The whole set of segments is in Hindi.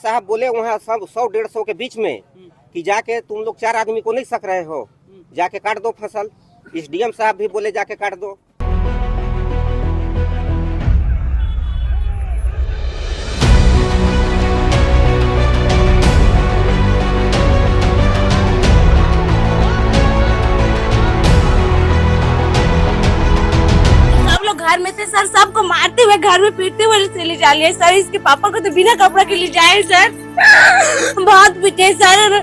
साहब बोले वहाँ सब 100-150 के बीच में कि जाके तुम लोग 4 आदमी को नहीं सक रहे हो, जाके काट दो फसल। एसडीएम साहब भी बोले जाके काट दो। घर में से सर सबको मारते हुए घर में पीटते हुए से ले जा लिया सर। इसके पापा को तो बिना कपड़ा के ले जाए सर, बहुत पीटे सर।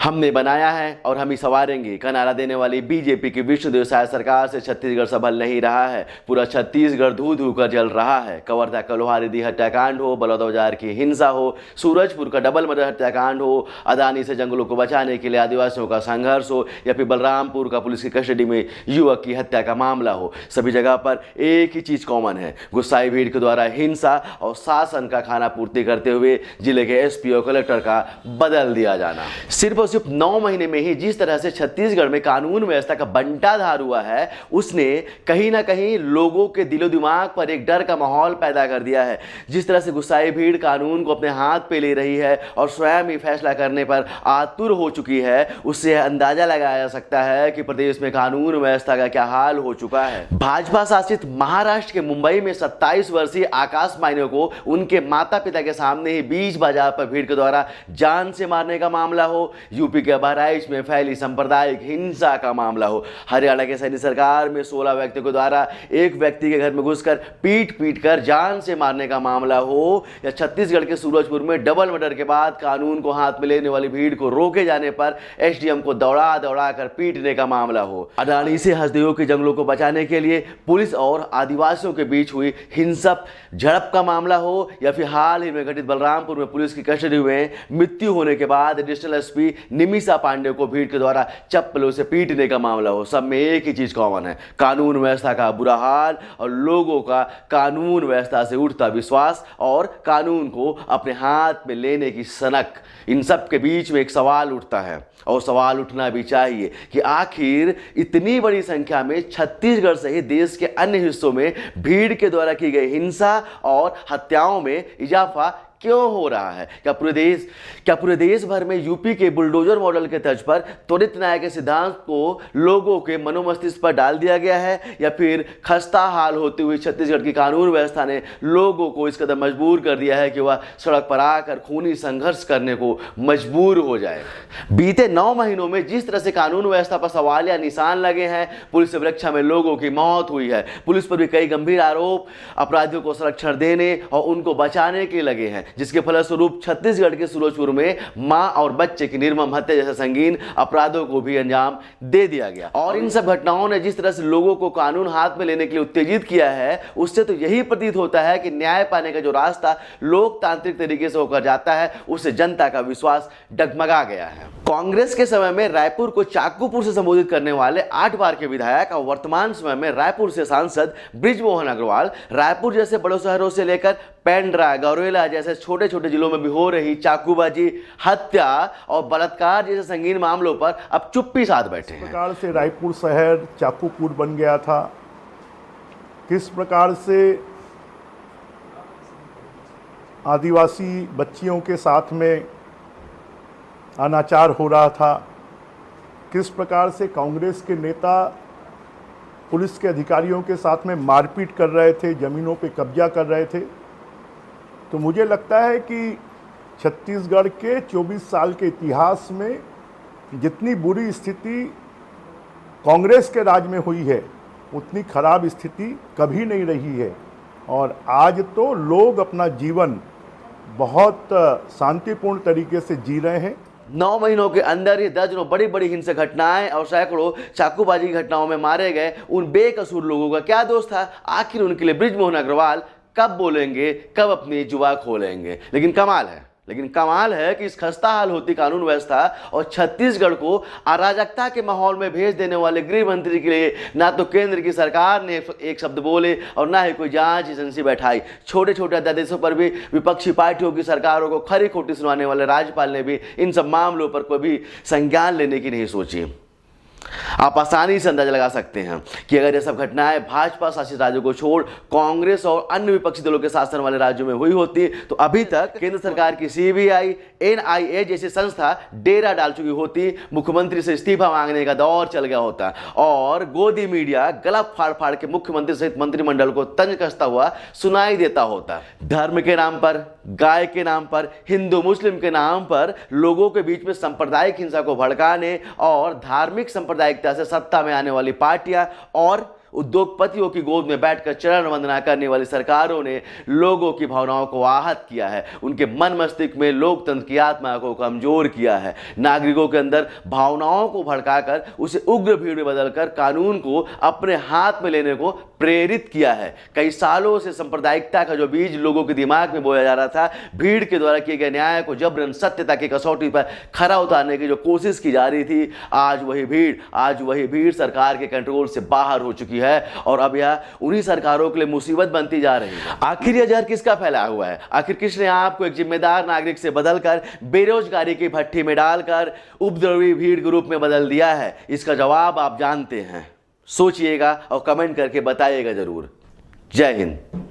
हमने बनाया है और हम ही संवारेंगे का नारा देने वाली बीजेपी की विष्णुदेव साय सरकार से छत्तीसगढ़ संभल नहीं रहा है। पूरा छत्तीसगढ़ धू धू कर जल रहा है। कवर्धा कलोहा रिद्धि हत्याकांड हो, बलौदाबाजार की हिंसा हो, सूरजपुर का डबल मर्डर हत्याकांड हो, अदानी से जंगलों को बचाने के लिए आदिवासियों का संघर्ष हो, या फिर बलरामपुर का पुलिस की कस्टडी में युवक की हत्या का मामला हो, सभी जगह पर एक ही चीज कॉमन है, गुस्साई भीड़ के द्वारा हिंसा और शासन का खाना पूर्ति करते हुए जिले के एसपी और कलेक्टर का बदल दिया जाना। सिर्फ 9 महीने में ही जिस तरह से छत्तीसगढ़ में कानून व्यवस्था का बंटाधार हुआ है, उसने कहीं ना कहीं लोगों के दिलो दिमाग पर एक डर का माहौल पैदा कर दिया है। जिस तरह से गुस्साई भीड़ कानून को अपने हाथ पे ले रही है और स्वयं ही फैसला करने पर आतुर हो चुकी है, उससे अंदाजा लगाया जा सकता है कि प्रदेश में कानून व्यवस्था का क्या हाल हो चुका है। भाजपा शासित महाराष्ट्र के मुंबई में 27 वर्षीय आकाश माइने को उनके माता पिता के सामने ही बीच बाजार पर भीड़ के द्वारा जान से मारने का मामला हो, यूपी के बहराइच में फैली सांप्रदायिक हिंसा का मामला हो, हरियाणा के सैनी सरकार में 16 व्यक्तियों के द्वारा एक व्यक्ति के घर में घुसकर पीट कर जान से मारने का मामला हो, या छत्तीसगढ़ के सूरजपुर में डबल मर्डर के बाद कानून को हाथ में लेने वाली भीड़ को रोके जाने पर एसडीएम को दौड़ा दौड़ा कर पीटने का मामला हो, अडानी से हसदेव के जंगलों को बचाने के लिए पुलिस और आदिवासियों के बीच हुई हिंसक झड़प का मामला हो, या फिर हाल ही में घटित बलरामपुर में पुलिस की कस्टडी में मृत्यु होने के बाद एडिशनल एसपी निमिषा पांडे को भीड़ के द्वारा चप्पलों से पीटने का मामला हो। सब में एक ही चीज कॉमन है, कानून व्यवस्था का बुरा हाल और लोगों का कानून व्यवस्था से उठता विश्वास और कानून को अपने हाथ में लेने की सनक। इन सब के बीच में एक सवाल उठता है और सवाल उठना भी चाहिए कि आखिर इतनी बड़ी संख्या में छत्तीसगढ़ सहित देश के अन्य हिस्सों में भीड़ के द्वारा की गई हिंसा और हत्याओं में इजाफा क्यों हो रहा है? क्या पूरे देश भर में यूपी के बुलडोजर मॉडल के तर्ज पर त्वरित न्याय के सिद्धांत को लोगों के मनोमस्तिष्क पर डाल दिया गया है, या फिर खस्ता हाल होती हुई छत्तीसगढ़ की कानून व्यवस्था ने लोगों को इस कदर मजबूर कर दिया है कि वह सड़क पर आकर खूनी संघर्ष करने को मजबूर हो जाए? बीते 9 महीनों में जिस तरह से कानून व्यवस्था पर सवाल या निशान लगे हैं, पुलिस सुरक्षा में लोगों की मौत हुई है, पुलिस पर भी कई गंभीर आरोप अपराधियों को संरक्षण देने और उनको बचाने के लगे हैं, जिसके फलस्वरूप छत्तीसगढ़ के सूरजपुर में मां और बच्चे की निर्मम हत्या जैसे संगीन अपराधों को भी अंजाम दे दिया गया। और इन सब घटनाओं ने जिस तरह से लोगों को कानून हाथ में लेने के लिए उत्तेजित किया है, उससे तो यही प्रतीत होता है कि न्याय पाने का जो रास्ता लोकतांत्रिक तरीके से होकर जाता है, उससे जनता का विश्वास डगमगा गया है। कांग्रेस के समय में रायपुर को चाकूपुर से संबोधित करने वाले 8 बार के विधायक और वर्तमान समय में रायपुर से सांसद बृजमोहन अग्रवाल रायपुर जैसे बड़े शहरों से लेकर पेंड्रा, गौरेला जैसे छोटे छोटे जिलों में भी हो रही चाकूबाजी, हत्या और बलात्कार जैसे संगीन मामलों पर अब चुप्पी साध बैठे हैं। किस प्रकार से रायपुर शहर चाकूपुर बन गया था, किस प्रकार से आदिवासी बच्चियों के साथ में अनाचार हो रहा था, किस प्रकार से कांग्रेस के नेता पुलिस के अधिकारियों के साथ में मारपीट कर रहे थे, ज़मीनों पे कब्जा कर रहे थे। तो मुझे लगता है कि छत्तीसगढ़ के 24 साल के इतिहास में जितनी बुरी स्थिति कांग्रेस के राज में हुई है, उतनी खराब स्थिति कभी नहीं रही है। और आज तो लोग अपना जीवन बहुत शांतिपूर्ण तरीके से जी रहे हैं। 9 महीनों के अंदर ही दर्जनों बड़ी बड़ी हिंसक घटनाएं और सैकड़ों चाकूबाजी घटनाओं में मारे गए उन बेकसूर लोगों का क्या दोष था? आखिर उनके लिए बृजमोहन अग्रवाल कब बोलेंगे, कब अपनी जुबान खोलेंगे? लेकिन कमाल है, लेकिन कमाल है कि इस खस्ता हाल होती कानून व्यवस्था और छत्तीसगढ़ को अराजकता के माहौल में भेज देने वाले गृह मंत्री के लिए ना तो केंद्र की सरकार ने एक शब्द बोले और ना ही कोई जांच एजेंसी बैठाई। छोटे छोटे अध्यादेशों पर भी विपक्षी पार्टियों की सरकारों को खरी खोटी सुनाने वाले राज्यपाल ने भी इन सब मामलों पर कोई भी संज्ञान लेने की नहीं सोची। आप आसानी से अंदाजा लगा सकते हैं कि अगर ये सब घटनाएं भाजपा शासित राज्यों को छोड़ कांग्रेस और अन्य विपक्षी दलों के शासन वाले राज्यों में हुई होती तो अभी तक केंद्र सरकार की सीबीआई, एनआईए जैसी संस्था डेरा डाल चुकी होती, मुख्यमंत्री से इस्तीफा मांगने का दौर चल गया होता और गोदी मीडिया गला फाड़ फाड़ के मुख्यमंत्री सहित मंत्रिमंडल को तंज कसता हुआ सुनाई देता होता। धर्म के नाम पर, गाय के नाम पर, हिंदू मुस्लिम के नाम पर लोगों के बीच में सांप्रदायिक हिंसा को भड़काने और धार्मिक सांप्रदायिकता से सत्ता में आने वाली पार्टियां और उद्योगपतियों की गोद में बैठकर चरण वंदना करने वाली सरकारों ने लोगों की भावनाओं को आहत किया है, उनके मन मस्तिष्क में लोकतंत्र की आत्मा को कमजोर किया है, नागरिकों के अंदर भावनाओं को भड़काकर उसे उग्र भीड़ में बदलकर कानून को अपने हाथ में लेने को प्रेरित किया है। कई सालों से सांप्रदायिकता का जो बीज लोगों के दिमाग में बोया जा रहा था, भीड़ के द्वारा किए गए न्याय को जबरन सत्यता की कसौटी पर खरा उतारने की जो कोशिश की जा रही थी, आज वही भीड़ सरकार के कंट्रोल से बाहर हो चुकी है और अब यह उन्हीं सरकारों के लिए मुसीबत बनती जा रही है। आखिर यह जहर किसका फैलाया हुआ है? आखिर किसने आपको एक जिम्मेदार नागरिक से बदलकर बेरोजगारी की भट्टी में डालकर उपद्रवी भीड़ के रूप में बदल दिया है? इसका जवाब आप जानते हैं। सोचिएगा और कमेंट करके बताइएगा जरूर। जय हिंद।